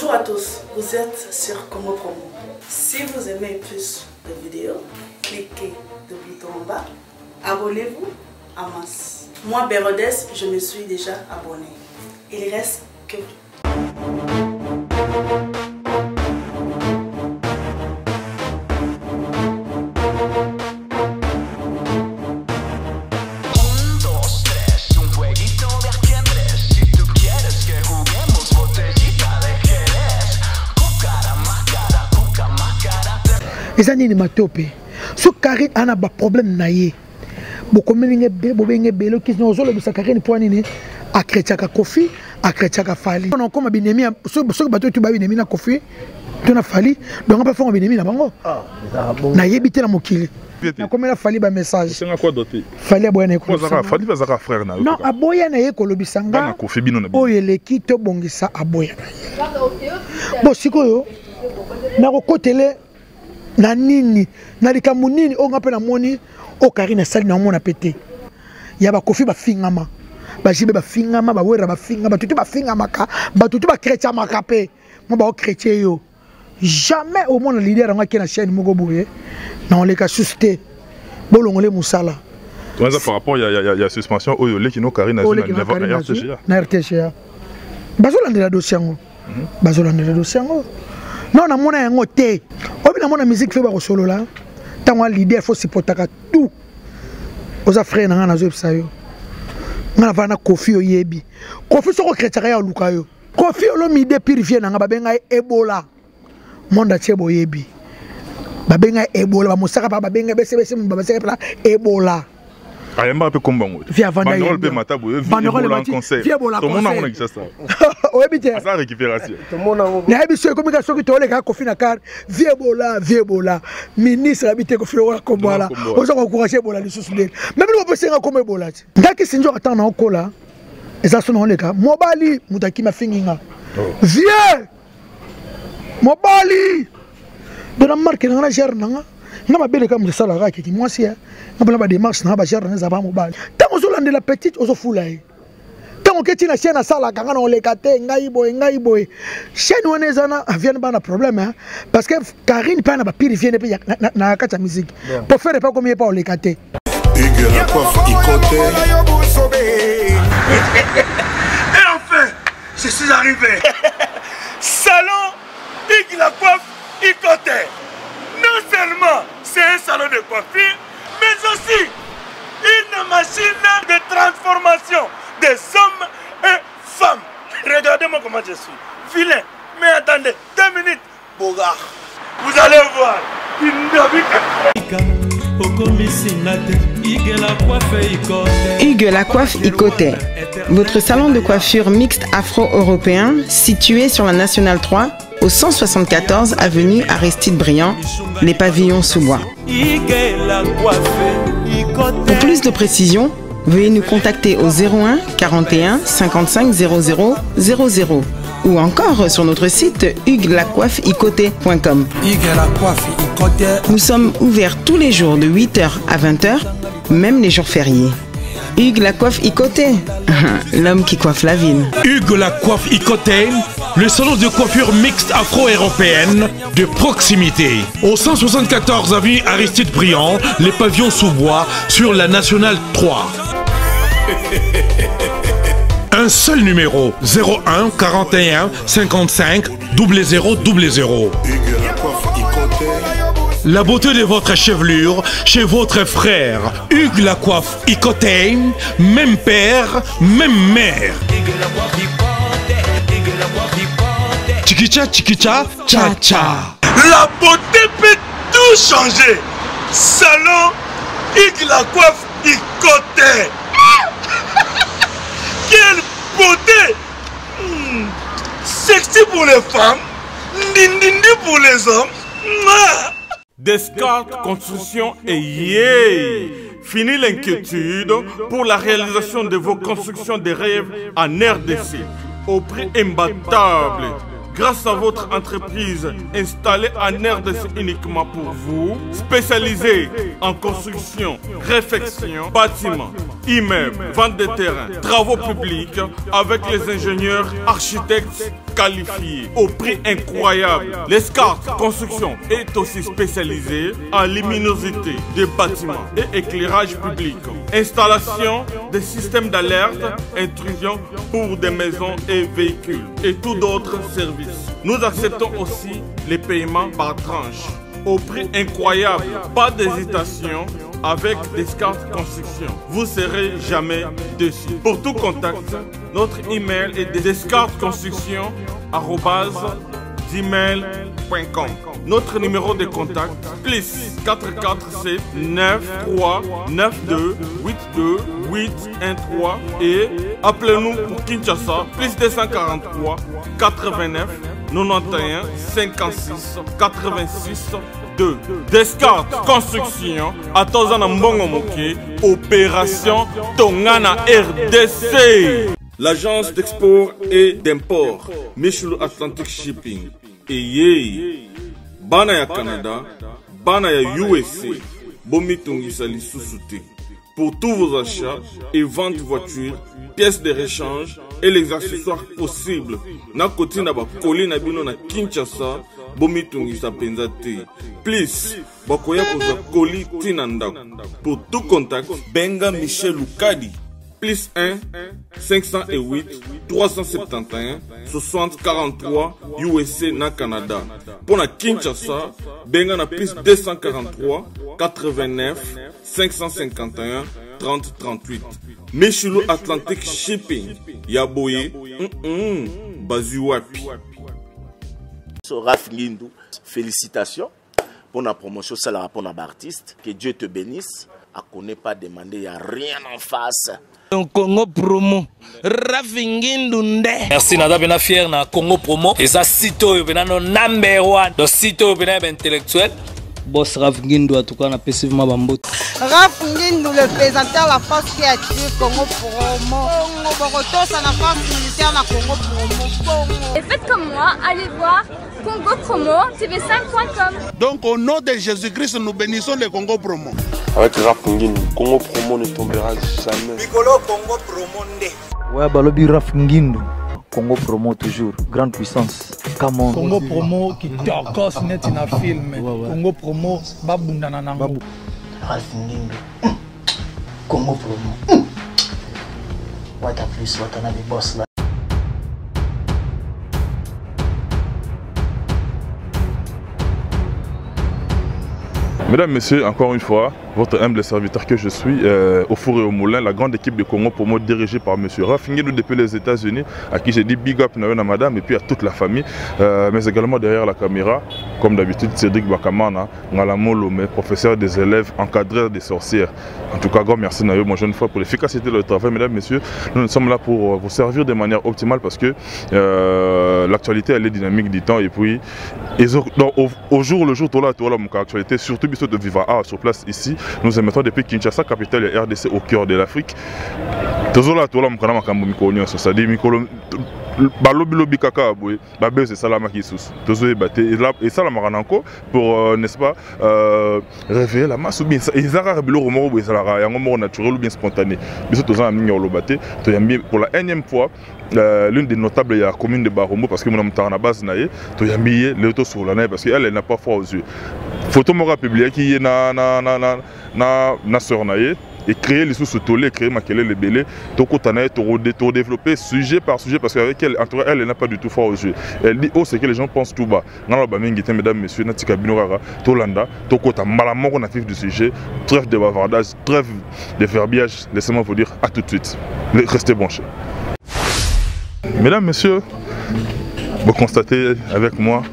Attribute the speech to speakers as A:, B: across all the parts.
A: Bonjour à tous, vous êtes sur Congo Promo. Si vous aimez plus de vidéos, cliquez le bouton en bas, abonnez-vous en masse. Moi, Bérodès, je me suis déjà abonné. Il reste que
B: les années ne m'atopent. Ce carré a un problème naïe. Beaucoup de gens qui sont en train de se faire des points à chrétien Kofi, à chrétien Fali. On a comme Binemi, ce bateau tu vas Binemi na Kofi, tu n'as Fali, donc on peut faire Binemi na bango. Naïe bité la mokili. Na comme la Fali ba message.
C: C'est quoi d'autre?
B: Fali aboyane ko.
C: Fali ba zaka frère na.
B: Non, aboyane ye ko lobisanga.
C: Na Kofi bino na.
B: Oyele ki to bongisa aboyane. Bon sikoyo. Na ko kotele na nini na likambo nini o ngape na moni o Karine sali na mona pété ya ba Kofi ba fingama ba jibe ba fingama ba wera ba fingama ba tutu ba fingama ka ba tutu ba chrétien makape mo ba o chrétien yo jamais au monde leader ngaki na chaîne moko boye na on les ka susté bolongole musala
C: donc ça par rapport il y a suspension o yo leki no Karine na RTGA
B: na RTGA bazolandela dossier ngo bazolandela dossier ngo non na mona yango te obi na mona musique fait ba ko solo là tant leader faut supporter tout aux frères na na zo psayo ngana vana Kofi oyebi Kofi soko chrétien ya luka yo Kofi lo mi de purifier na ba benga Ebola monde chebo yebi ba benga Ebola ba musaka ba benga bese ba seka Ebola
C: ayamba pe kombongo
B: via vanda
C: bandol pe matabu Ebola en concert tout monde a ça
B: oyebi te
C: ça récupération
B: tout monde na yebi so communication ki tole ka Kofi na car via Ebola ministre habité Kofi wala kombola ozo ko encourager Ebola li susudel même no peut senga comme Ebola ndaki sinjo atana okola eza sono oleka mobali mutaki mafinginga vieux mobali de la marque na gère nanga nga mabele comme ça la raki moi si ngapela ba démarche na ba gère na za ba mobali tango zo landela petite ozo fulai tango keti na chaîne sala kanga na olekate ngai boy chaîne wana ezana vient ba na problème parce que Karine pa na ba purifier na kata musique pour faire pas comme il pas olekate
D: Hugues la coiffe Ikoté.
E: Et enfin, je suis arrivé. Salon Hugues la coiffe Ikoté. Non seulement c'est un salon de coiffure, mais aussi une machine de transformation des hommes et femmes. Regardez-moi comment je suis. Vilain. Mais attendez, 2 minutes. Bogard. Vous allez voir.
F: Hugues la coiffe Ikoté, votre salon de coiffure mixte afro-européen situé sur la Nationale 3 au 174 avenue Aristide Briand, les pavillons sous bois. Pour plus de précisions, veuillez nous contacter au 01 41 55 00 00 ou encore sur notre site hugueslacoiffeikoté.com. Nous sommes ouverts tous les jours de 8h à 20h, même les jours fériés. Hugues la coiffe Ikoté, l'homme qui coiffe la ville.
G: Hugues la coiffe Ikoté, le salon de coiffure mixte afro-européenne de proximité. Au 174 avenue Aristide Briand, les pavillons sous bois sur la Nationale 3. Un seul numéro, 01 41 55 00 00. La beauté de votre chevelure chez votre frère. Hugues la coiffe Ikoté, même père, même mère. Chikicha, cha cha.
E: La beauté peut tout changer. Salon Hugues la coiffe Ikoté. Quelle beauté! Sexy pour les femmes, dindindi pour les hommes.
H: Descartes Construction et yeah! Fini l'inquiétude pour la réalisation de vos constructions de rêves en RDC au prix imbattable. Grâce à votre entreprise installée en RDC uniquement pour vous, spécialisée en construction, réfection, bâtiments, immeubles, vente de terrain, travaux publics, avec les ingénieurs, architectes qualifiés au prix incroyable. L'Escart Construction est aussi spécialisée en luminosité des bâtiments et éclairage public. Installation des systèmes d'alerte, intrusion pour des maisons et véhicules et tout d'autres services. Nous acceptons aussi les paiements par tranche au prix incroyable. Pas d'hésitation avec Descartes Construction. Vous ne serez jamais déçus. Pour tout contact, notre email est descartesconstruction@gmail.com. Notre numéro de contact plus 447 93 92 82 813 et appelez-nous pour Kinshasa plus 243 89 91 56 86 2. Descartes Construction à Tozana Mbongo Moké, opération Tongana RDC. L'agence d'export et d'import Michel Atlantic Shipping et bana ya Canada, bana ya USA, bomitungisa lisusu. Pour tous vos achats et ventes de voitures, pièces de rechange et les accessoires possibles. Na koti na ba koli na bino na Kinshasa, bomitungisa penza te. Please, bakoya koza koli tinanda. Pour tout contact, benga Michel Lukadi. Plus 1 508 371 60 43 USA na Canada. Pour la Kinshasa, benga na plus 243 89 551 30 38. Michelo Atlantic Shipping. Yaboye, Bazuapi.
I: Raph Ngindou, félicitations pour la promotion, c'est la rapport d'artiste. Que Dieu te bénisse. À qu'on n'ait pas demandé, il n'y a rien en face.
J: Congo Promo, Raph Ngindou nde. Merci nada bena fier na Congo Promo. Et ça sito bena no number 1. Do sito bena intellectuel. Boss Raph Ngindou en tout cas na passivement bambot.
K: Raph Ngindou le présentateur de la force créative Congo Promo. Boroto ça la force militaire na Congo Promo.
L: Et faites comme moi, allez voir Congo Promo tv5.com.
M: Donc au nom de Jésus-Christ nous bénissons le Congo Promo.
N: Avec Raph Ngindou, Congo Promo ne tombera jamais.
O: Piccolo Congo Promo nde.
P: Ouais, balobi Raph Ngindou. Congo Promo toujours, grande puissance. Come on.
B: Congo Promo qui t'orcose net in a film. Congo Promo, babunda na nango.
Q: Raph Ngindou. Congo Promo. What a plus, what a boss là.
C: Mesdames, Messieurs, encore une fois, votre humble serviteur que je suis, au four et au moulin, la grande équipe de Congo Promo dirigée par M. Raph Ngindou depuis les États-Unis, à qui j'ai dit big up à madame et puis à toute la famille, mais également derrière la caméra, comme d'habitude, Cédric Bakamana, Ngalamolo, professeur des élèves, encadreur des sorcières. En tout cas, grand merci Nayo, mon jeune frère, pour l'efficacité de votre travail. Mesdames, Messieurs, nous sommes là pour vous servir de manière optimale parce que l'actualité, elle est dynamique du temps et puis au jour le jour, mon actualité, surtout de vivre sur place ici. Nous émettons depuis Kinshasa, capitale et RDC au cœur de l'Afrique. Balobi kaka boy babé c'est salama qui sous tozo ébaté et ça la marananko pour n'est-ce pas réveiller la masse ou bien ils arrêtent bilo romo boy ça la yango mort naturel ou bien spontané biso tozo na mingi olobaté to yambi pour la énième fois l'une des notables de la commune de Barombo parce que mon amta na base naé to yambi le to sur la naé parce qu'elle n'a pas froid aux yeux photo mora publié qui est na sœur naé et créer les sous-tolés, créer Makele les belés, to développer sujet par sujet parce qu'avec elle, entre elle n'a pas du tout fort aux yeux. Elle dit, oh, c'est que les gens pensent tout bas. Mesdames, messieurs, Natika Binorara, Tolanda, Tokota, Malamoro natif du sujet, trêve de bavardage, trêve de verbiage. Laissez-moi vous dire à tout de suite. Restez branchés. Mesdames, messieurs, vous constatez avec moi,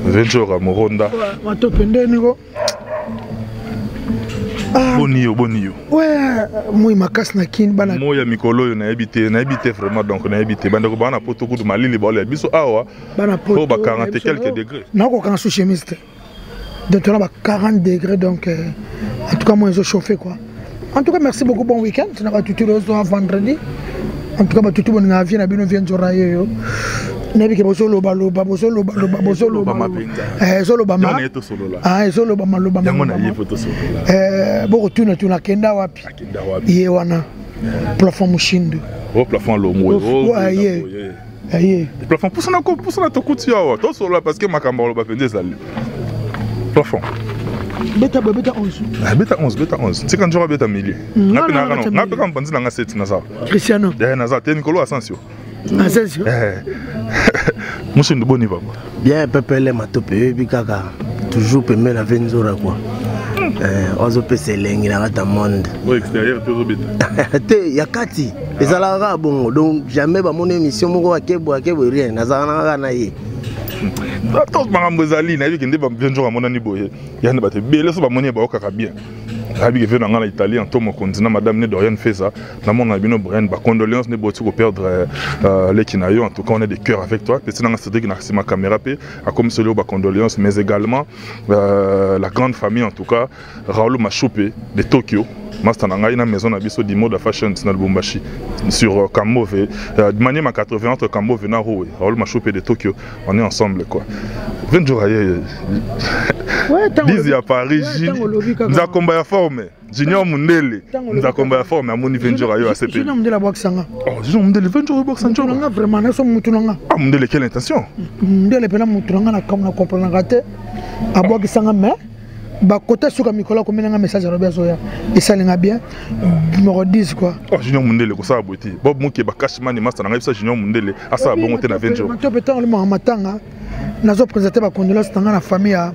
C: Venjora Moronda. Bonio.
B: Ouais, moi makas na kin bana.
C: Moi ya mikolo na habité vraiment donc na habité bana ko bana poto ku malili ba le biso awa.
B: Bana poto
C: ba 40 et quelques degrés.
B: Na ko kan sous chimiste. Donc on a 40 degrés donc en tout cas moi je chauffé quoi. En tout cas merci beaucoup, bon week-end. Tu n'as pas tout le vendredi. En tout cas tout le monde vient vient jorailler yo. Nebi ke boso loba solo bama solo bama loba
C: yango na ye photo solo
B: boko tuna kenda wapi ye wana plafond mushindu
C: plafond lo mo
B: Aïe.
C: Plafond, pour ça, tu coûtes là, parce que ma caméra va penser ça. Plafond.
B: Beta 11.
C: Beta 11. C'est quand j'aurai beta millier.
B: Non,
C: Cristiano. T'es Nicolas Asensio.
B: Asensio.
C: Monsieur de bon niveau.
Q: Bien, Pepele Matope, Bikaka. Toujours permet la Venzora quoi. Ozo pese lengi na rata monde.
C: Au extérieur toujours beta.
Q: Te yakati. Ezalaka bongo. Donc jamais ba mon émission moko akebo rien. Nazana na ye.
C: Tant que Maram Bozali n'a vu qu'il n'est pas bien joué à mon aniboye. Il y a un bateau belé sur ma monnaie ba okaka bien. Rabi qui vient en Italie en tom continent madame ne Dorian fait ça. Dans mon abino Brian ba condoléances ne botu ko perdre les kinayo en tout cas on est de cœur avec toi. Petit dans Cédric na ma caméra pe a comme celui ba condoléances mais également la grande famille en tout cas Raoul Machoupé de Tokyo. Master Nanga une maison abisso di mode fashion dans Lubumbashi sur Kamove de manière ma 80 entre Kamove na Roue Raoul Machoupé de Tokyo on est ensemble quoi 20 jours ailleurs Busy à Paris nous a combat à forme Junior Mundele nous a combat à forme à mon 20 jours ailleurs à CP
B: Junior Mundele boxanga
C: oh Junior Mundele 20 jours boxanga
B: on a vraiment na so mutulanga
C: ah Mundele quelle intention
B: Mundele pena mutulanga na comme na comprendre raté à boxanga mais ba côté sur Nicolas comme un message à Robert Zoya et ça l'est bien numéro 10 quoi
C: oh Junior Mundele ko ça aboti Bob Muke ba cashman ni master na ça Junior Mundele à ça bon monter na 20 jours
B: to peut le matanga nazo présenter ba condoléances dans la famille à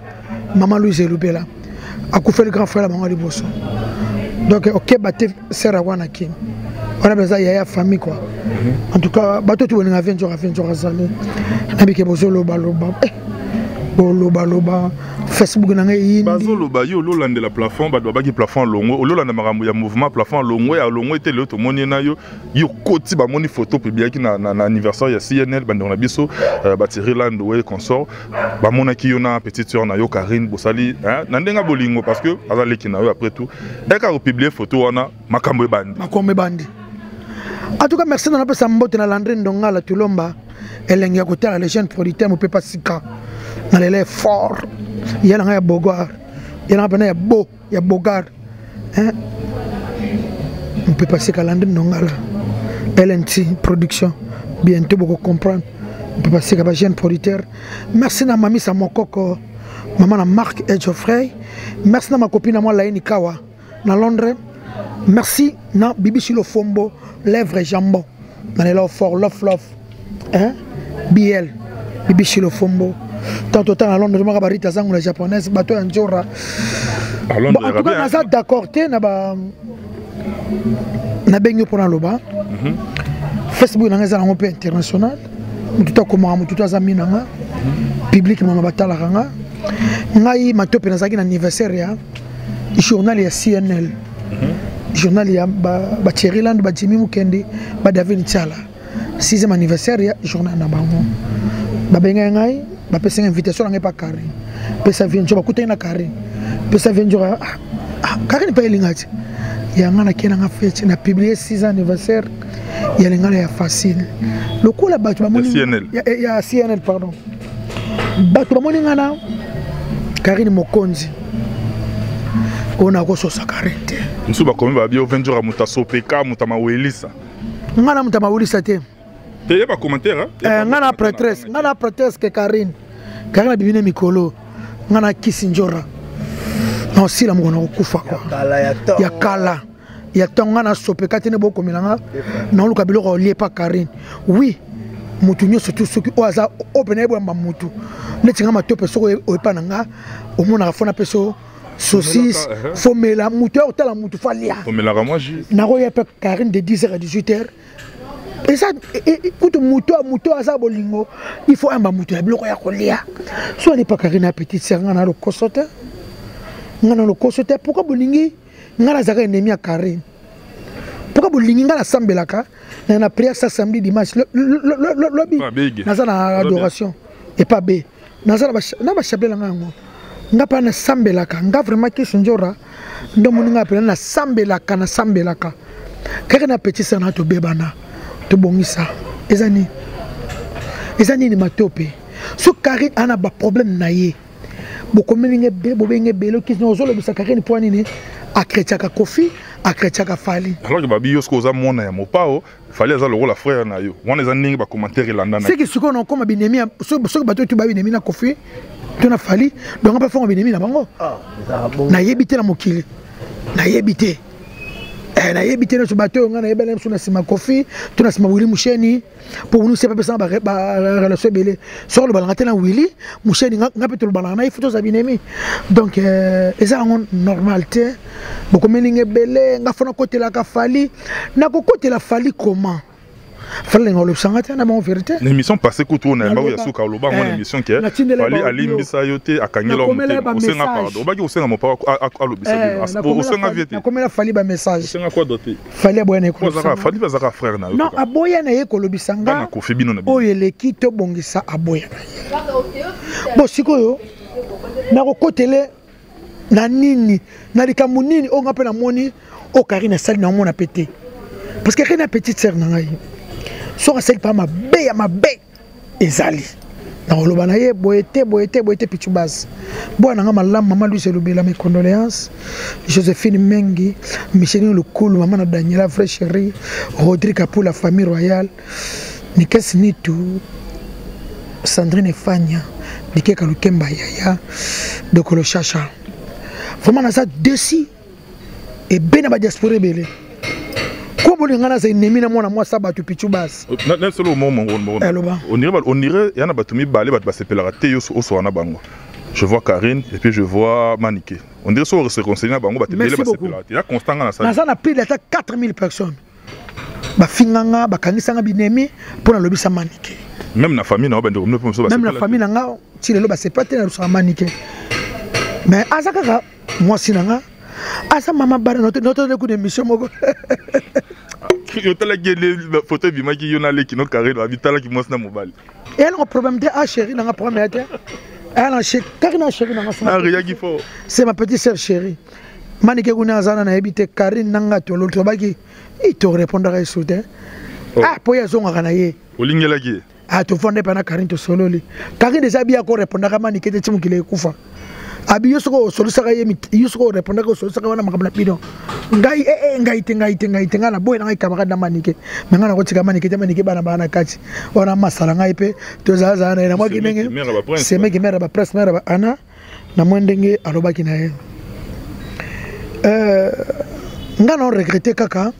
B: maman Louise Lubela a coup fait le grand frère la maman Liboso donc OK baté sera wana ki on a besoin ya famille quoi en tout cas bato tu venir à 20 jours azali na bike bozolo baloba baloba Facebook na ngai
C: bazolo ba yo lolande la plafond ba doba ki plafond longo lolanda makambo ya mouvement plafond longo ya longo était le to moni na yo koti ba moni photo publié ki na anniversaire ya CNL ba ndona biso ba Thierryland ouais consort ba mona ki yo na petite sœur na yo Karine Bosali na ndenga bolingo parce que azali ki na yo après tout et ka publier photo wana makambo e bandi
B: en tout cas merci na pesa mbote na Landrine Ndongala Tulomba elengi ya côté la jeune producteur mo pepa sika na lele fort il y a un bogar il y a un beau il y a bogar hein on peut passer calendrier Ndongala LNT production bientôt beaucoup comprendre on peut passer à jeune producteur merci na mami sa mokoko maman na Marc et Geoffrey merci na ma copine moi Laini Kawa na Londres merci na Bibi Chilo Fombo lèvres jambon na lelo fort love hein BL Bibi Chilo Fombo tant à Londres, je me rappelle que les japonaises bateau en Jora. En tout cas, nous d'accord, na benyo pour loba. Facebook na ngeza ngope international. Mututa koma mututa za minanga. Public mama batala kanga. Ngai matope na zaki na anniversaire ya journal ya CNL. Journal ya ba Thierryland ba Jimmy Mukendi ba David Chala. 6e anniversaire ya journal na bango. Ba benga ngai ba pesa invitation na pas carré. Pesa vient joba kuta na carré. Pesa vient joba carré pas elingati. Ya ngana kena nga fête na publier 6 anniversaire ya lingala ya facile. Le coup la batu ba moni ya CNL pardon. Batu ba moni ngana Karine Mokonzi. On a ko so sakarete.
C: Nsuba komi ba bio 20 jours muta sopeka muta mawelisa.
B: Ngana muta mawelisa te.
C: Il y a pas de commentaire
B: ngana prêtresse que Karine bibine mikolo ngana kisinjora non si la mona okufa quoi ya kala ya tongana sopeka tene boko milanga non luka biloko lié pas Karine oui mutu nyo surtout soki oza openebo mba mutu netinga matope soko oepananga omona fona peso saucisse fomela mutu otala mutu falia
C: fomela moi j'ai
B: nako ya Karine de 10h à 18h. Et ça, écoute, mouto à ça, bolingo, il faut un bamouto, il y a un colia. Soit n'est pas Karine petite sœur, on a le cosote. On a le cosote. Pourquoi bolingi, on a la zara ennemi à Karine? Pourquoi bolingi, on a la sambelaka? On a prié ça samedi, dimanche. Le lobby, on a l'adoration. Et pas B. On a la chapelle en ango. On a pas na sambelaka. On a vraiment qui s'enjora. On a appelé na sambelaka, na sambelaka. Karine petite sœur, on a tout bébana. To bongisa ezani ni matope so Karine ana ba problème na ye bokomelinge be bobenge belo ki no zolo bisa Karine point nini a chrétien ka kofi akretiaka fali
C: alors que babi yosko oza mona ya mopao fali aza lokola frère na yo wana eza ndenge ba commentaire elanda na
B: seki sikoyo nakoma binemi soki bato tu babinemi na kofi to na fali donc mpe fonga binemi na bango nayebi te na mokili nayebi te nayebi te nyonso bato oyo nga nayebela biso na nsima kofi to na nsima wili musheni mpo bunu se bapesanga barelation ebele soki olobalanga te na wili musheni nga mpe tolobalanga na ye fo toza binemi donc eza yango normal te bokomelinga ebele nga fona kotelaka fali nakokotela fali comment fallait ngolo sangata na bon vérité
C: l'émission passée kutu na ba ya suka loba ngone émission ke fallait alimbisa yote akangela osenga pardon obaki osenga mopa alobisa osenga viete
B: nakomela fallait ba message
C: osenga quoi doté
B: fallait aboya ko
C: fallait bazaka frère na yo
B: non aboya na ye ko lobisanga
C: na ko febino na
B: oyo eleki to bongisa aboya bo sikoyo na kokotele na nini na likambo nini o ngape na moni o Karine sali na mona pété parce que Karine a petite sœur na ngai soka seli pa mabe ya mabe ezali na oloba na ye boyete pichu base bwana nga malamu mama Louise Lubela mes condoléances Joséphine Mengi Micheline Lukulu maman na Daniela vraie chérie Rodrigue pour la famille royale Nikes Nitu Sandrine Fanya Nikeka Lukemba Yaya de Kolo Chacha vraiment na ça desi et bena ba diaspora belé on
C: je vois Karine et puis je vois Maniké. On dirait que se conseiller à Bango, il y a constant dans la salle.
B: On a plus de 4000 personnes. Bafinganga, bakangisanga binemi pour la lobby sa Maniké.
C: Même la famille n'a pas de
B: même la famille n'a si le lobby c'est pas tellement sur Maniké. Mais azaka moi sinanga asa mama bara notre coup d'émission moko.
C: Yo tala les photos bimaki yo na le kino carré la vitala ki mosna mobile.
B: Et elle a un problème de chérie dans la première terre. Elle a chérie Karine chérie dans la c'est ma petite sœur chérie. Maniké kuna azana na habité Karine nanga to l'autre baki il te répondra soutien. Ah pour ya zonga kana ye.
C: Olingela ki.
B: Ah to fonde pa na Karine to sololi. Karine déjà bien ko répondra Maniké te timukile kufa. Abi yosoko solusaka ye yosoko répondre ko solusaka wana makabla pido ngai ngai ngala boy ngai camarade na Maniké ngana ko tika Maniké te Maniké bana kati wana masala ngai pe to zaza na moi kinenge c'est meki mera ba presse mera ba ana na mwendenge alobaki na ye ngana on regretter kaka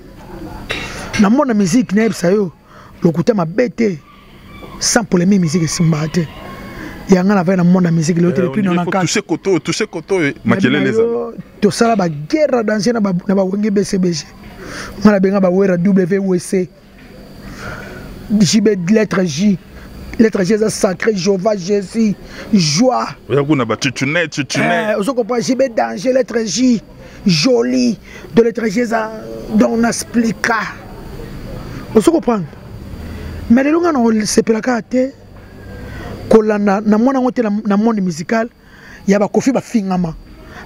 B: na mona musique na ebsa yo lokuta mabete sans polémique musique simbate yanga na vena mona musique le depuis non encore
C: toucher koto makele les
B: to sala ba guerre danser na ba wengi BCBG mala benga ba wera WC JB lettre J est sacré Jéhovah Jésus joie
C: yakuna ba tutunet
B: on comprend JB danger lettre J joli de lettre J dont on explica on se comprend mais le longa no sepelaka te kolanda na mwana ngote na monde musical ya ba kofi ba fingama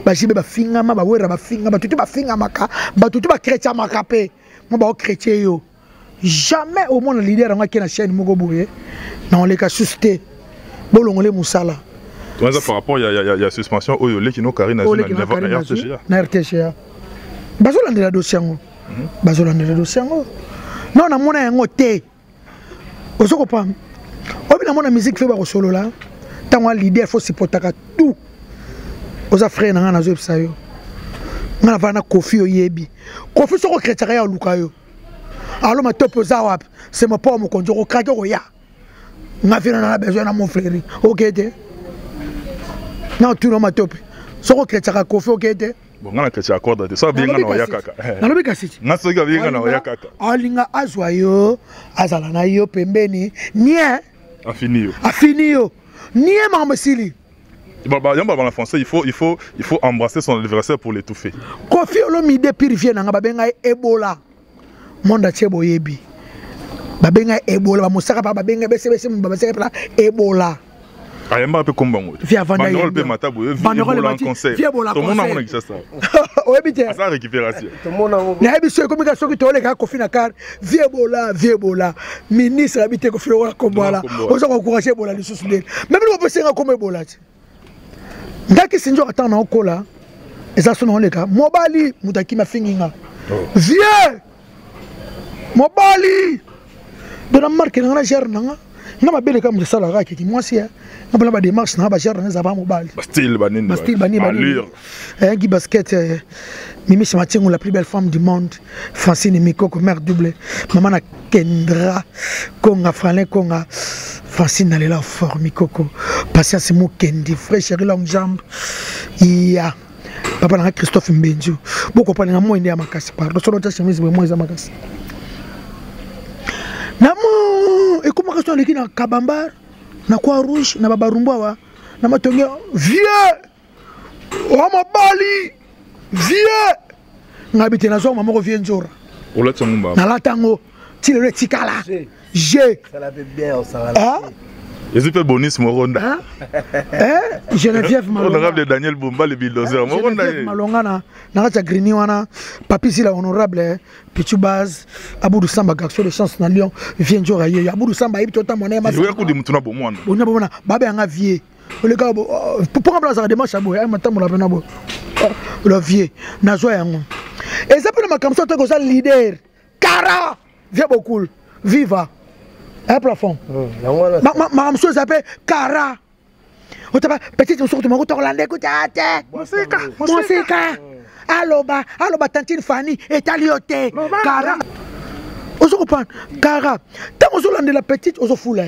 B: ba jibe ba fingama ba wera ba fingama tutu ba fingama ka ba tutu ba chrétien makape mo ba chrétien yo jamais au monde leader ngaki na chaîne moko boye na on les ka susté bolongole musala
C: toi ça par rapport il y a suspension oyo le kino Karine
B: na RTGA bazolanda la dossier ngo bazolanda la dossier ngo non na mona yango te osoko pa obi na mona musique fait ba solo là tant leader faut supporter tout aux frères na na zo psayo ngana vana kofi oyebi kofi soko chrétien ya luka yo alors ma top za wap c'est mon pas mon konjo ko krake ko ya ngafina na besoin na mon frère OK te na tout ma top soko chrétien kofi OK te
C: bon ngana chrétien accorde ça bien ngana ya kaka
B: na lobi kasiti
C: na soki bien ngana ya kaka
B: alinga azwa yo azala na yo pembeni nie Afini yo. Nie mamesili.
C: En français, il faut embrasser son adversaire pour l'étouffer.
B: Kofi olomide purifier nanga babenga Ebola. Monda chebo yebi. Babenga Ebola ba musaka ba babenga bese babaseka Ebola.
C: Ayamba pe kombango. Bandrol pe matabu Ebola en concert. Tout le monde a ça ça.
B: Oyebite.
C: Ça récupération.
B: Tout le monde a. Na ebiso communication ki tole ka Kofi na car Ebola. Ministre habité Kofi wala kombola. Ozo ko encourager Ebola li susule. Même nous peut senga comme Ebola. Ndaki sinjo atana okola. Eza sono le ka. Mobali mutaki mafinginga. vieux mobali de la marque na gère nanga nga mabele comme ça la qui moi si on peut la démarche na ba gère na za ba mobali
C: style banini
B: allure Guy Basket Mimi Chamatingo la plus belle femme du monde Francine Mikoko mère double maman na Kendra Konga Fralin Konga Francine elle est là fort Mikoko patience mo Kendi frère chéri longue jambe ya papa na Christophe Mbenju beaucoup parler na moi ndi amakasi pardon solo ta chemise moi za makasi namo et comment question leki na Kabambar na Croix Rouge na babarumba na matonge vieux o mobali vieux ngabite na zo mama ko vieux nzora
C: o la tsangumba
B: na latango ti le tikala j'ai
Q: ça la fait bien au Sahara
C: Ils ont bonus Moronda.
B: Geneviève Malonga.
C: Honorable de Daniel Bumba, le bulldozer. Moronda.
B: Geneviève Malonga na na Grigny wana. Papi si la honorable Pichubaz Aboudou Samba garçon de chance na Lyon vient jour ailleurs. Aboudou Samba ibi tota monnaie ma.
C: Oui, ko di mutuna bo mwana.
B: Bona bona baba yanga vie. Le gars pour remplacer la démarche abo ay matam la pena bo. Le vieux na zo yango. Et ça peut makamso to ko ça leader. Kara vieux beaucoup. Viva. Un plafond. Ma chose s'appelle Kara. Petite sorte de mon Orlando. Monseka. Aloba Tantine Fanny et Taliote. Kara. On se comprend. Kara. Tant on se la petite, on se fout là.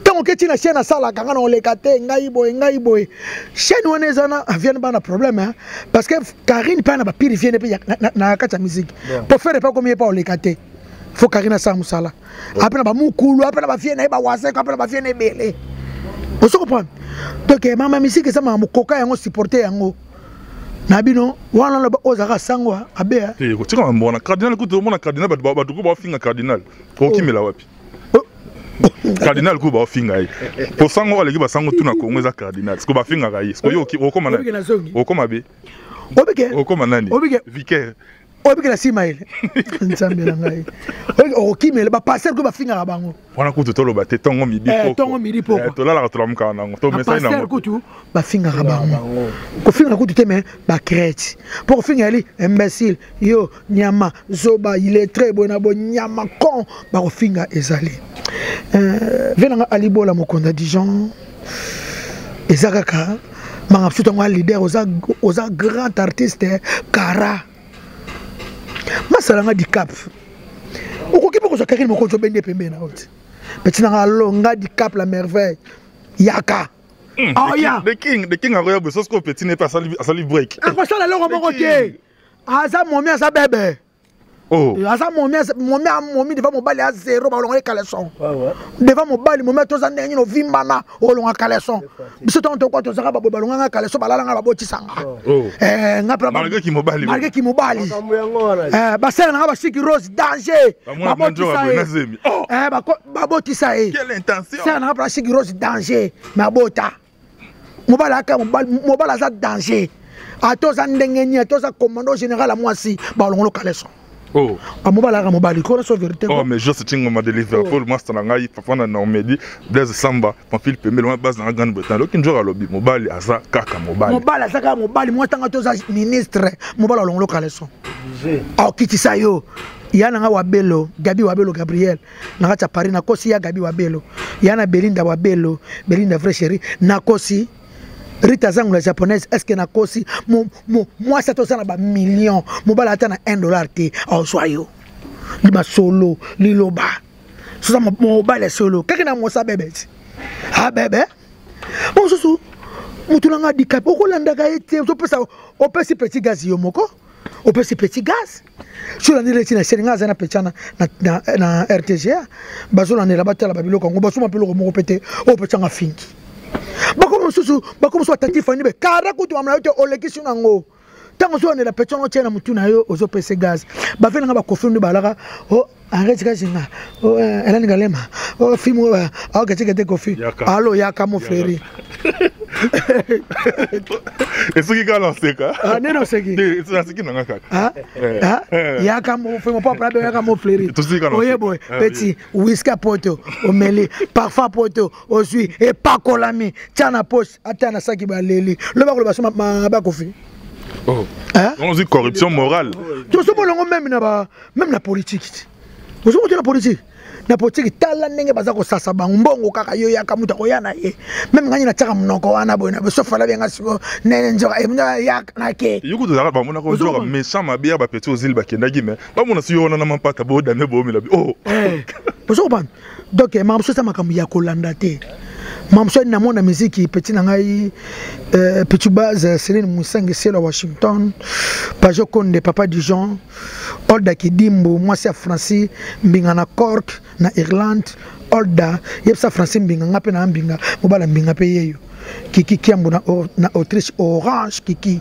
B: Tant on quitte la chaîne à ça, la Kara, on les gâte. Ngaïboy. Chaîne où on est là, vient pas de problème. Parce que Karine, pas na pire, vient de na la musique. Pour faire pas combien pas on les gâte. Faut Karina Samusala. Après, ba mukulu, après ba fiene ba wasek, après ba fiene belé. On se comprend. Donc maman musique ça ma mukoka yango supporter yango. Nabino wana la ozaka sangwa abea.
C: Eh, ko tika mbona cardinal ko to mona cardinal ba tuko ba finga cardinal. Ko kimela wapi? Cardinal ko ba finga yi. Ko sango wale ki ba sango tuna ko ngeza cardinal. Ko ba finga ga yi. Ko yo o koma na. O koma be.
B: Obike.
C: O koma nani?
B: Obike.
C: Vicaire.
B: Obike la simaile. Nzambe la ngai. O kimela ba passer ko ba finga bango.
C: Wana kutu tolo ba te tongo midi poko.
B: Tongo midi poko.
C: To la la to mka nango. To message nango.
B: Passer kutu ba finga bango. Ko finga kutu te mais ba crête. Pour finga ali imbécile. Yo nyama zoba il est très bon abo nyama con ba ko finga ezali. Venanga alibola mokonda Dijon. Ezakaka manga futa ngwa leader oza grand artiste Kara. Masalanga di cap. Okoki poko zakari moko jo bende pembe na oti. Betina nga longa di cap la merveille. Yaka. Oh ya.
C: The king aroya bo sosko petit ne pas sali break.
B: Ako sala longo moko te. Aza momi aza bebe.
C: Oh.
B: Aza momi devant mon bali à zéro ba longa caleçon. Devant mon bali momi to za ndenge no vimbana o longa caleçon. Biso to ko to zaka ba longa caleçon balala nga ba boti sanga. Nga pra
C: malgré ki mobali.
B: Malgré ki mobali. Ba sala nga ba siki rose danger.
C: Ba boti sa.
B: Ba boti sa.
C: Quelle intention.
B: Sala nga pra siki rose danger. Ma bota. Mobali aka mobali za danger. A to za ndenge ni to za commando général à moi si ba longa caleçon.
C: Oh.
B: A mobala ga mobali ko so vérité.
C: Oh mais je sais ma de Liverpool master na ngai papa na Normandie Blaise Samba pamphile pembe loin base na Grande-Bretagne lokin njora lobi mobali aza kaka mobali.
B: Mobali aza kaka mobali moi tanga to za ministre mobali longo caleçon. Ah kitisa yo. Yana nga Wabelo, Gabi Wabelo Gabriel. Na cha Paris na kosi ya Gabi Wabelo. Yana Belinda Wabelo, Belinda vraie chérie na kosi. Rita zangu la japonaise, est-ce que na kosi moi ça toza na ba million, mobala ata na $1 te au soyo. Liba solo, liloba. So mobile solo. Kaka na mosa bébé. Ah bébé. On soso. Mutulanga dikap okolanda ka ete, on peut si petit gaz yo moko. On peut si petit gaz. Sur la nile tina seringa zana pechana na RTGA. Bazola ne la batala babilo kongo basuma pelo moko pété, o pechanga finki. Bakomo so attentif ani be kara kutu amna yote olekisi nango tango so ne la petona tena mutuna yo ozo pese gaz ba fena ba kofundu balaka o arrête ka jinga o elani galema o fimu o gete kofi allo yaka mon frère
C: Est-ce qu'il a lancé quoi?
B: Ah non c'est qui?
C: C'est ce qui n'a pas.
B: Yaka mon frère pas problème yaka mon frère. Oye boy petit whisky poto o meli parfois poto o sui et pas kolami tiana poche atana saki ba leli le ba ko ba kofi.
C: On dit corruption morale.
B: Tu sais, même la politique. Vous savez la politique? La politique, tala nenge bazako sasa bangbongo kaka yo ya kamuta koyana ye. Même ngani na taka mnoko wana boyna be sofa la benga siko nene njoka emna yak na ke.
C: Yuko tozaka ba mona ko njoka méchant mabia ba petit aux îles ba kendaki mais ba mona si yo na mampata bo dame bo mi la bi. Oh.
B: Vous savez donc mamso sa makambu ya kolanda te. Mamso na mona musique petit na ngai petit base Céline Moussanga c'est à Washington. Pajo Konde papa Dijon. Olda Kidimbo moi c'est Francis mbinga na Cork na Irlande. Olda yepsa Francis mbinga ngape na mbinga mobala mbinga pe yeyo. Kiki kiambo na Autriche Orange Kiki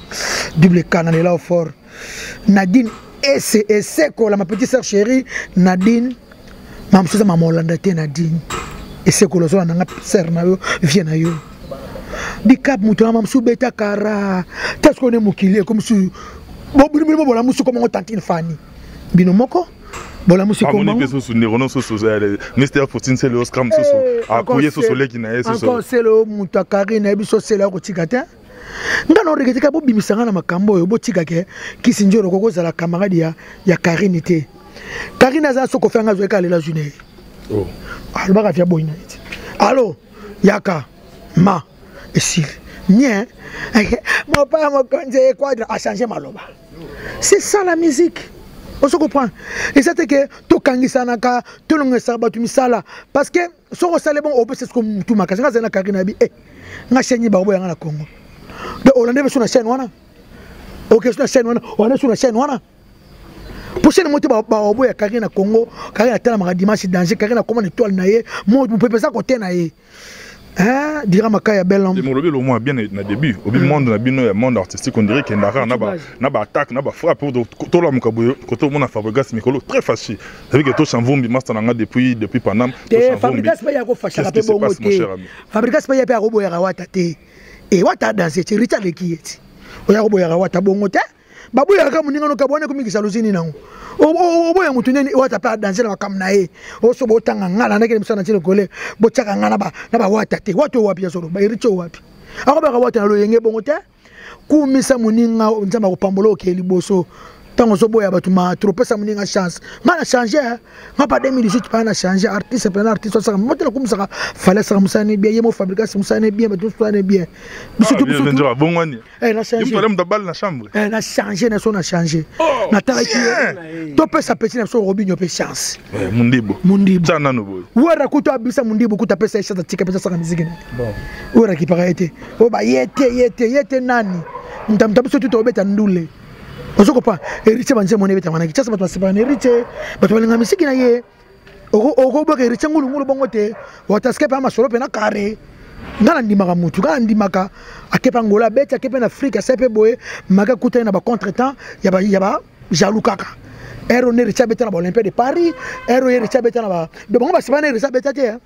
B: double canal là au fort. Nadine et ko la ma petite sœur chérie Nadine mamso sa mama Hollanda te Nadine. Et c'est que le son n'a pas na yo vient na yo di cap muto na msu beta kara qu'est-ce qu'on est mokili comme si bon la musu comme on tantine fani bino moko bola musu comme
C: on peut se neurono so Mr. Fortune c'est le Oscar so a couiller so soleil qui na so
B: encore c'est le muta kari na biso c'est là ko tikata ngana regete ka bo bimisanga na makambo yo bo tikake kisinjoro koko za la camarade ya Karinité Karina za so ko fanga zo ka lela june oh alba ka boyna allo yaka ma ici bien mon père me conseille quadre a changer maloba c'est ça la musique on se comprend et c'est que to kangisa naka to longa saba tu misala parce que so ko sale bon on peut c'est comme tout makasa nga zana Karina bi nga chenyi ba boya nga na Congo de Hollande be sur la chaîne wana OK sur la chaîne wana on est sur la chaîne wana pour ce motif ba Karina Congo Karina tala ma dimanche danger Karina comment étoile naie moi vous pouvez ça côté naie hein dira makaya bel homme
C: le lobby au moins bien na début au monde na bino monde artistique on dirait qu'il y a na ba attaque na ba frappe pour tout la mukaboyo côté mon Fabregas Mikolo très fâché ça veut que tout chanvombi master nanga depuis Paname
B: Fabregas pas ya ko fâcher la pe bongo te Fabregas pas ya pe robo ya wata te et wata danser c'est Richard Lekieti o ya robo ya wata bongo te babu ya ka muninga no kabone ko miki saluzini nango o boya mutu neni wata pa danser na kamna e o so botanga ngala na kele msana tshile kole bochaka ngana na ba wata te watu wapi ya solo ba iricho wapi ako ba ka wata na lo yenge bongo te kumisa muninga nzamba ko pambolo ke liboso tango so boya batu ma tropesa muninga chance ngana changer ngapa 2018 pa na changer artiste pe na artiste ça motela kumsaka fallait ça musane bien yemo Fabregas musane bien batu musane bien
C: bisu bongwani
B: na changer
C: il fallait me balle na chambre
B: na changer na so na changer na taraki to pesa petit na so Robinho pe chance
C: mundibo tana no boy
B: wara kuto abisa mundibo kuta pesa chance tika pesa saka muziki bon wara ki paraite o ba yete nani mtamtabiso tuto obeta ndule ozoko pa Eriche banje mone beta wana kichasa batu basipana Eriche batu balinga misiki na ye oko boka Eriche ngulu bongo te wataske pa masolo pe na kare ngala ndimaka mutu ngala ndimaka akepa ngola beta akepa na Afrika sepe boye maka kuta na ba contretemps yaba jaloux kaka ero ne Eriche beta na ba Olympique de Paris ero Eriche beta na ba de bongo basipana Eriche beta te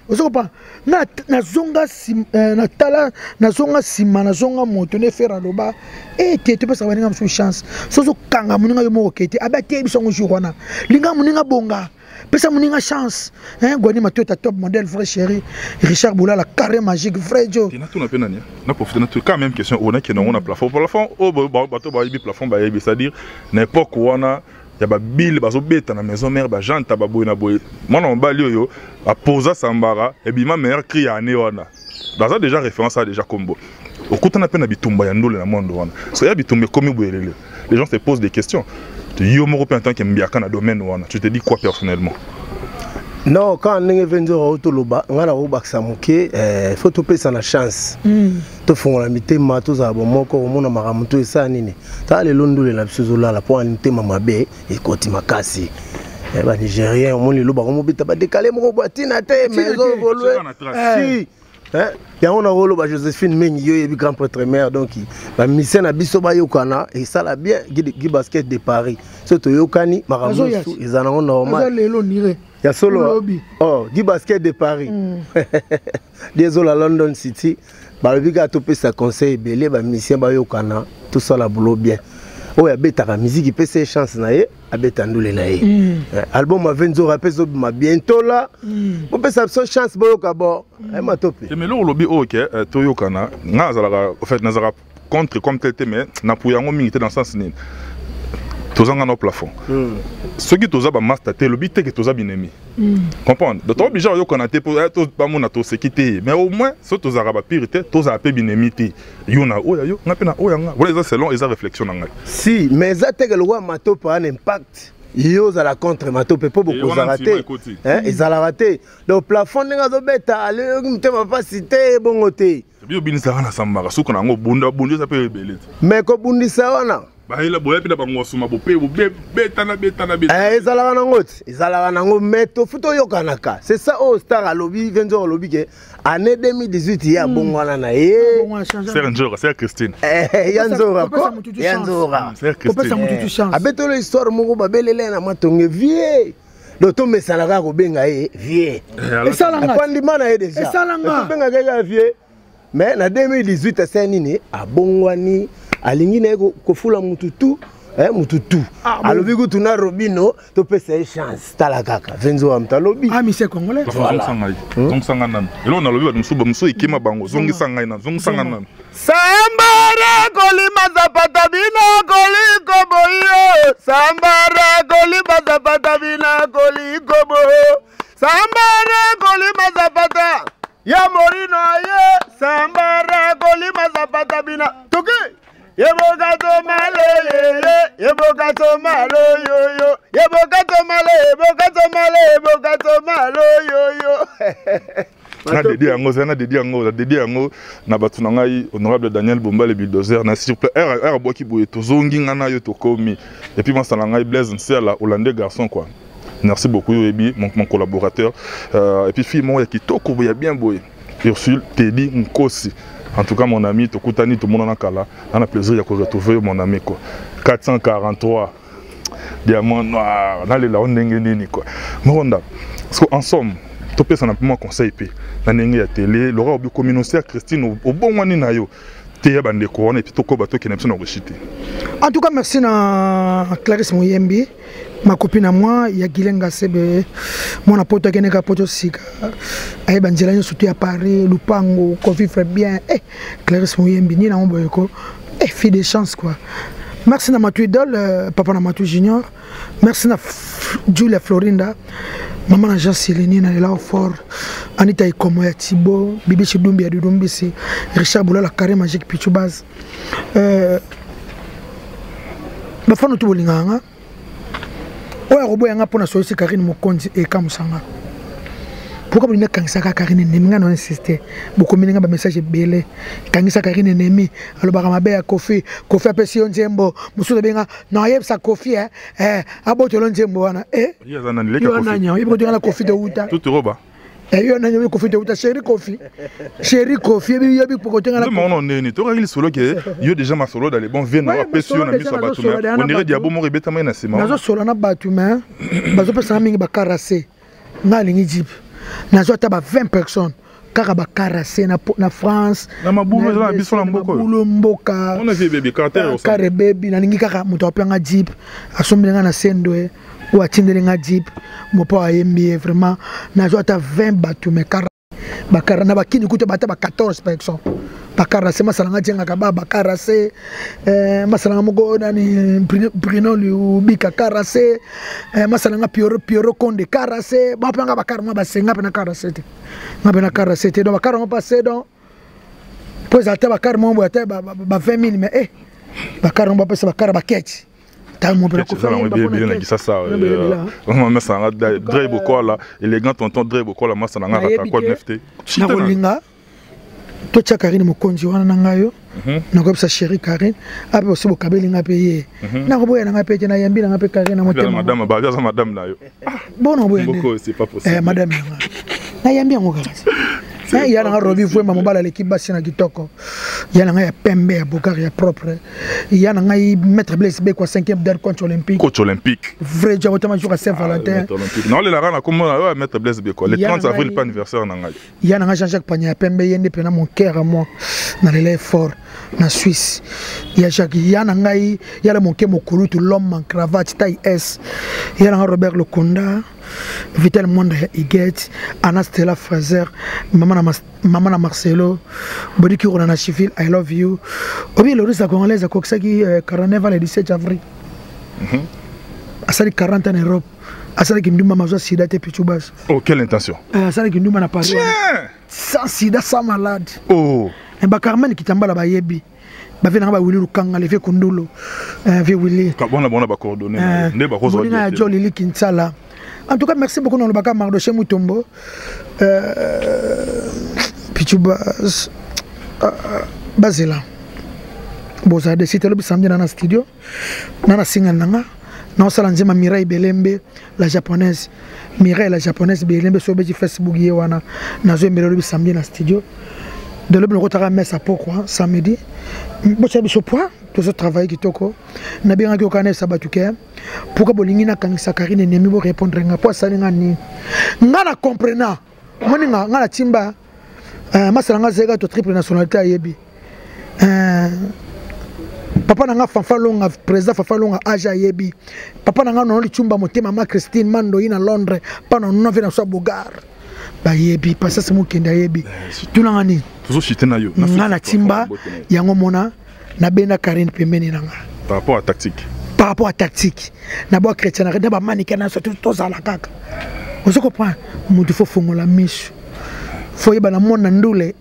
B: ozoko pa na zonga na tala na zonga sima na zonga moto ne fera loba te pesa baninga msu chance sozo kanga muninga yo moko kete abate biso ngo wana linga muninga bonga pesa muninga chance gwani matota top modèle vrai chéri Richard Boula la carré magique vrai jo
C: tina tuna pena nia na profiter na quand même question on a qui on a plafond au bateau ba ibi plafond ba ibi c'est-à-dire n'importe wana ya ba bill bazo beta na maison mère ba janta ba boy na boy mwana mbali yo a posa sambara et bima meilleur cri ya ne wana baza déjà référence à déjà combo au coup on a peine bitumba ya ndole na mondo wana so ya bitumba comme boyelele les gens se posent des questions tu yo moko pe en tant que mbiaka na domaine wana tu te dis quoi personnellement?
Q: Non, quand on est venu au Toloba, on a eu il faut te ça la chance. Tu fais la mité, matos à bon moko, on a maramuto et ça nini. T'as les londres la pseudola la pour un thème mabé et côté makasi. Eh ben Nigérien, on les loba, on mobile pas décalé mon boîtine à terre, mais on vole. Il y a un rôle de Joséphine Menyo et grand prêtre mère donc la mission à Bisoba Yokana et ça l'a bien Guy Basket de Paris. Surtout Yokani, Maramou, ils en ont normal. Il y a solo Guy Basket de Paris. Désolé à London City. Bah le biga topé sa conseil belé bah mission ba Yokana tout ça la boulot bien. Oh ya beta la musique peut ses chances naé a beta ndule naé. Album a 20 jours après ça ma bientôt là. On peut sa chance boyo ka bo. Ma topé.
C: Mais le lobby OK Toyokana ngazala en fait nazara contre comme tel mais na pour yango mingi dans sens nini tozanga no plafond ceux qui toza ba master te lobi te que toza binemi comprendre donc to obligé yo connate pour to ba mona to sécurité mais au moins so tozara ba pire te toza pe binemi te yo na oya yo ngape na oya nga voilà ça selon esa réflexion nga
Q: si mais ça te que le roi mato pas un impact yo za la contre mato pe po beaucoup za raté hein ils za la raté donc plafond nga zo beta ale mtema pas cité bongote
C: bio binisa wana sambaka suko na ngo bunda bunda ça peut rebelle
Q: mais ko bundisa wana
C: bahila boya pina bango suma bope betana
Q: ezalaka nango ti ezalaka nango meto futo yokanaka c'est ça au star alobi venzo alobi ke année 2018 ya bongwana na ye
C: c'est Christine
Q: yanzora c'est Christine abetolo histoire moko babelele na matonge vie doto mesalaka ko benga ye vie esalanga kwandima na ye déjà esalanga benga kaka vie mais na 2018 c'est nini abongwani alingi na kofula mututu mututu alobi ku tuna robino to pesa chance tala kaka venzo wa mtalobi
B: mise congolais
C: zongisanga nani elo na lobi ba muso ikima bango zongisanga ina zongisanga nani
Q: sambara kolima zapata bina koliko boyo sambara kolima zapata bina koliko boyo sambara kolima zapata ya morino ye sambara kolima zapata bina toki yebokato malo yebokato malo yo yebokato malo yo
C: na dédié yango na batu na ngai honorable Daniel Bomba le bulldozer na s'il vous plaît boki boye tozongi ngana yo tokomi et puis moi ça na ngai Blaise Nsela hollandais garçon quoi merci beaucoup Ebi mon collaborateur et puis fille moi qui toko boya bien boye Ursule Teddy Nkosi. En tout cas, mon ami, Tokutani, tout le monde on a plaisir de retrouver mon ami. 443 diamants noirs. Dans les laons n'engeni quoi. Moronda. Parce qu'en somme, tout peut s'en appeler mon conseil p. Dans la télé, Laura Obi communautaire Christine au bon moment na yo. Théa bande couronne et puis toko bateau qui n'aime pas nous rejeter.
B: En tout cas, merci à Clarisse Mouyembi. Ma copine à moi, il y a Gilenga Sebe, mon apôtre qui est poto sika. Aïe Banjelani surtout à Paris, Lupango, Kofi fait bien. Clarisse Mouyembi, ni na Omboyoko. Fille de chance quoi. Merci à ma idole, papa na Matou Junior. Merci à Julia Florinda. Maman na Jean Sileni na là fort. Anita Ikomo ya Thibaut, Bibi Chidumbi ya Dudumbisi, Richard Boula la carré magique Pichubaz. Bafano tu bolinganga. Oya robo yanga pona soisi Karine Mokonzi et Kamusanga. Pourquoi vous n'avez pas Karine Nemi non insister. Beaucoup de ba message belé. Kangisa Karine Nemi, alors baramabe ya Kofi, Kofi apesi Nzembo, musu benga na yeb sa Kofi aboto Nzembo wana
C: Yo na nani
B: Kofi. Yo na Kofi de Uta.
C: Tout roba.
B: Yo na nani Kofi de Uta chéri Kofi. Chéri Kofi yebi pokotenga na.
C: Non neni, to ragili solo ke yo déjà ma solo dans les bons vins na pesi yo na biso batuma. On dirait diabo mo rebeta mai na sima.
B: Nazo solo na batuma. Bazo pesa mingi bakarase. Ngalingi jip. Nazo taba 20 personnes. Kaka bakarase na France.
C: Na mabulo na biso na mboko.
B: Mabulo mboka.
C: On a vu bébé carter.
B: Kare baby na ningi kaka muto apanga jip. Asombenga na sendwe. Ou atindelenga jip. Mopo ayembi vraiment. Nazo ata 20 batu me kara. Bakara na bakini kuto bata ba 14 personnes. Bakarase masalanga jenga kaba bakarase masalanga mogo nani Bruno Lubika karase masalanga Piero Konde karase bapanga bakarama basenga pena karase te ngapena karase te do bakarama passé donc poza ata bakarama mbo ata ba 20000 mais bakarama pesa bakaraba ketch tamo pena ko
C: fala bien na kisa ça on met ça Dre Bokola élégant tonton Dre Bokola masalanga ka quoi nefte
B: na kolinga to tia Karine Mokonzi wana na ngayo na ko sa chérie Karine ape aussi bo kabeli nga pe ye na ko boya nga pe te na yambi nga pe Karine na motema
C: madame ba za madame na yo
B: bon on boya
C: c'est pas possible
B: madame na yambi ngo kaka il y a un robi fouet mobala l'équipe basse na kitoko il y a un pembe ya Bokar ya propre il y a un maître Blaise B quoi 5e der coach olympique vrai job autant jour à Saint-Valentin
C: non le la rana comme maître Blaise B quoi le 30 avril pas anniversaire na ngai
B: il y a un Jean-Jacques Pagna pembe yende pena mon cœur à moi na l'élève fort na Suisse il y a Jacques il y a un ngai il y a le mon cœur mokulu tout l'homme en cravate taille S il y a un Robert Lokonda Vital Monde Iget, Anna Stella Fraser, Maman Marcelo, Bodiki Rona Chifil, I love you. Obi le russe congolaise à Koksaki, Carnaval le 17 avril. Asali 40 ans en Europe. Asali Kinduma Mazwa Sida te Pichubas.
C: Oh, quelle intention?
B: Asali Kinduma na Paris. Sans Sida, sans malade.
C: Oh.
B: Et Carmen qui t'emballa ba yebi. Ba vena ba Willy Lukanga le fait Kundulo. Vie Willy.
C: Kabona bona ba coordonner. Ne ba kozo.
B: Bonina Joli Lili Kinsala. En tout cas, merci beaucoup dans le Baka Mardoché Mutombo. Pichubas. Bazela. Bon, ça a décidé le samedi dans le studio. Dans la single nanga. Non, ça l'anzima Mireille Belembe, la japonaise. Mireille la japonaise Belembe sur Facebook yewana. Nazo mbele le samedi dans le studio. De l'homme le retard messe à pourquoi samedi. Bon, tu as ce point, tout ce travail qui toko. Na bien que okane sabatuke. Pourquoi bolingi na kanisa Karine nemi bo répondre nga po sali ngani. Ngana comprena. Moni ngana timba. Masala zega to triple nationalité ayebi. Papa nanga Fafalonga président Fafalonga aja yebi. Papa nanga no li chumba motema ma Christine Mando ina Londres pano no vena so Bogar. Ba yebi pasa se mukenda yebi. Tulangani.
C: Toujours chité na yo.
B: Ngana timba yango mona na bena Karine pembeni nanga.
C: Par rapport à tactique.
B: Par rapport à tactique. Na bo chrétien na ba manika na so to za la kaka. Vous comprenez? Mutu fo fongola misu. Foye bana mona ndule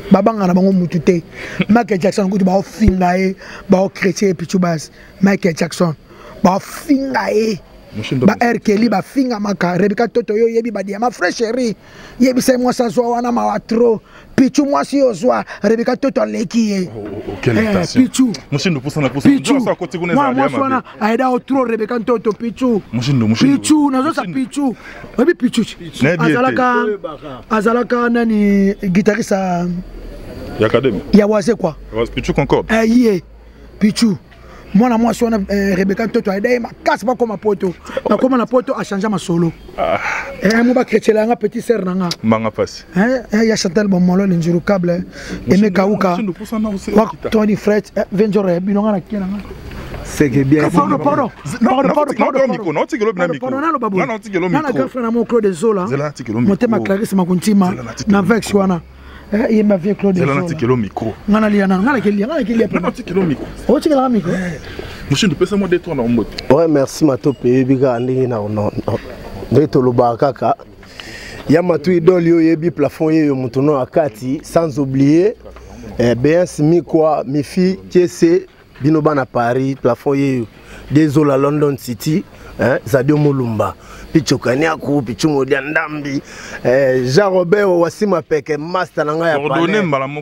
B: babanga na bango mutute Michael Jackson kuti ba ofinga e ba okretie Pichubas Michael Jackson ba ofinga e ba Kelly ba finga maka Rebecca Toto yo yebi ba dia ma frère chérie yebi c'est moi ça soit wana ma watro Pichu moi si ozwa Rebecca Toto leki e
C: quelle intention
B: Pichu
C: Mushindo poussa na poussa ça côté kuna za
B: moi swana aida otro Rebecca Toto Pichu
C: Mushindo
B: Pichu nazo sa Pichu obi Pichu azalaka nani guitariste
C: ya académie
B: ya waze quoi
C: Pichu Concorde
B: yé Pichu moi moi swana Rebecca Toto aida ma casse pas comme poto na comme na poto a changé ma solo mo ba chrétien nga petit sœur nanga
C: manga passe
B: ya Chantal Bomolo l'injuru câble Aimé Kauka Tony Fred Venjore binonga na kena nga
Q: c'est que bien
B: pardon motema Clarisse Makuntima na vex wana il m'a vu Claude
C: Zola na micro
B: ngana liana ngana kelia micro o tikela micro
C: monsieur de pesa mo de toi na mbote
Q: ouais merci matope bika ndingi na non ndeto loba kaka ya matu idole yo yebi plafond yo mutuno akati sans oublier bien mi quoi mi fille qui c'est bino bana Paris plafond yo désolé London City Zadio Mulumba Pichu Kaniaku Pichu Modia Ndambi Jean Robert Wasima Peke master nanga ya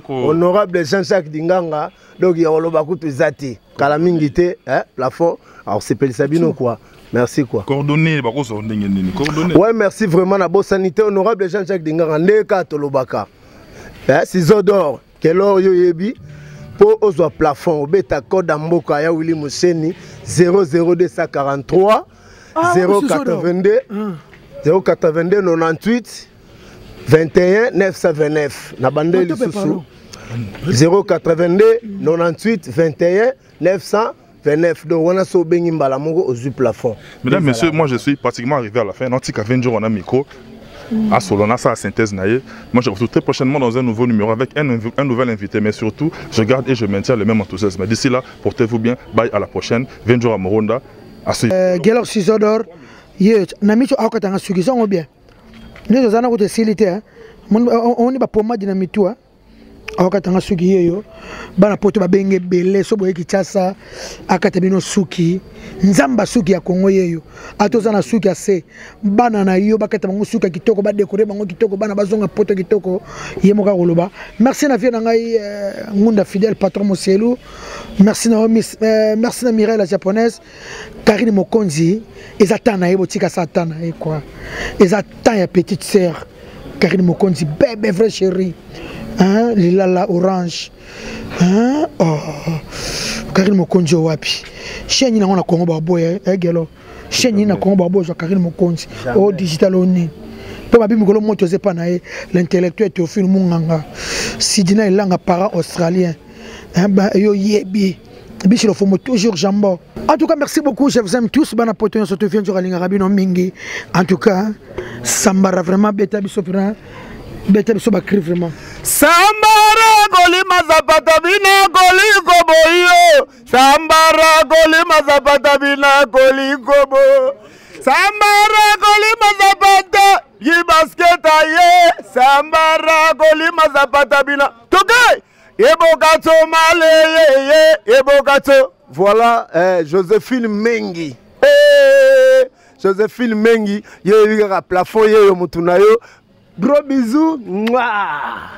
Q: honorable Jean-Jacques Dinganga donc ya oloba kutu zati kala mingi te plafond alors c'est Pelisa bino quoi merci quoi
C: coordonner bako so ndenge nini coordonner
Q: ouais merci vraiment na bo sanité honorable Jean-Jacques Dinganga ndeka tolobaka ciseaux d'or kelo yo yebi pour aux plafond beta code mboka ya Willy Museni 00243 082 98 21 929 na bandeli susu 082 98 21 929 donc on a so bengi mbala moko au plafond.
C: Mesdames, messieurs, moi je suis pratiquement arrivé à la fin. Nantika 20 jours on a micro. À Solona, ça à synthèse naïe. Moi je vous retrouve très prochainement dans un nouveau numéro avec un nouvel invité. Mais surtout, je garde et je maintiens le même enthousiasme. D'ici là, portez-vous bien. Bye, à la prochaine. 20 jours à Moronda.
B: Gelor Cisodor, Namicho Akatanga Sugison ou bien. Nous avons des facilités. On n'est pas pour moi dynamitua. Akatanga Sugi yo. Bana poto babenge bele so boye kichasa akatabino suki nzamba suki ya Kongo yeyo atoza na suki ase bana na yo bakata bango suki kitoko ba décorer bango kitoko bana bazonga poto kitoko yemoka koloba merci na vie na ngai ngunda fidèle patron Moselu merci na merci na Mireille la japonaise Karine Mokonzi ezatana yebo tika satana et quoi ezatana ya petite sœur Karine Mokonzi bébé vrai chéri hein lila orange hein oh Karine Mokonzi wapi chenyi na ngona Kongo baboya egelo chenyi na Kongo baboya Karine Mokonzi o digital oni to babi mikolo moto zepa na l'intellectuel Théophile Munganga Sidina Elanga para australien hein ba yo yebi Bichiro Fomo toujours Jambo. En tout cas, merci beaucoup. Je vous aime tous. Bana poton so te vient sur Alinga Rabino Mingi. En tout cas, Sambara vraiment beta biso pra. Beta biso bakri vraiment.
E: Sambara golima zapata bina goli gobo yo. Sambara golima zapata bina goli gobo. Sambara golima zapata yi basketa ye. Sambara golima zapata bina. Toke. Ebogato male Ebogato. Voilà Joséphine Mengi. Joséphine Mengi. Ye a plafond ye yo mutunayo. Gros bisous. Mouah.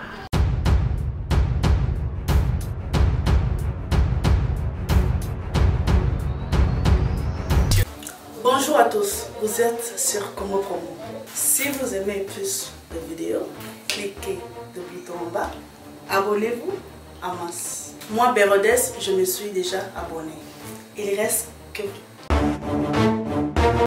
A: Bonjour à tous, vous êtes sur Congo Promo. Si vous aimez plus de vidéos, cliquez le bouton en bas. Abonnez-vous à masse. Moi, Bérodès, je me suis déjà abonné. Il reste que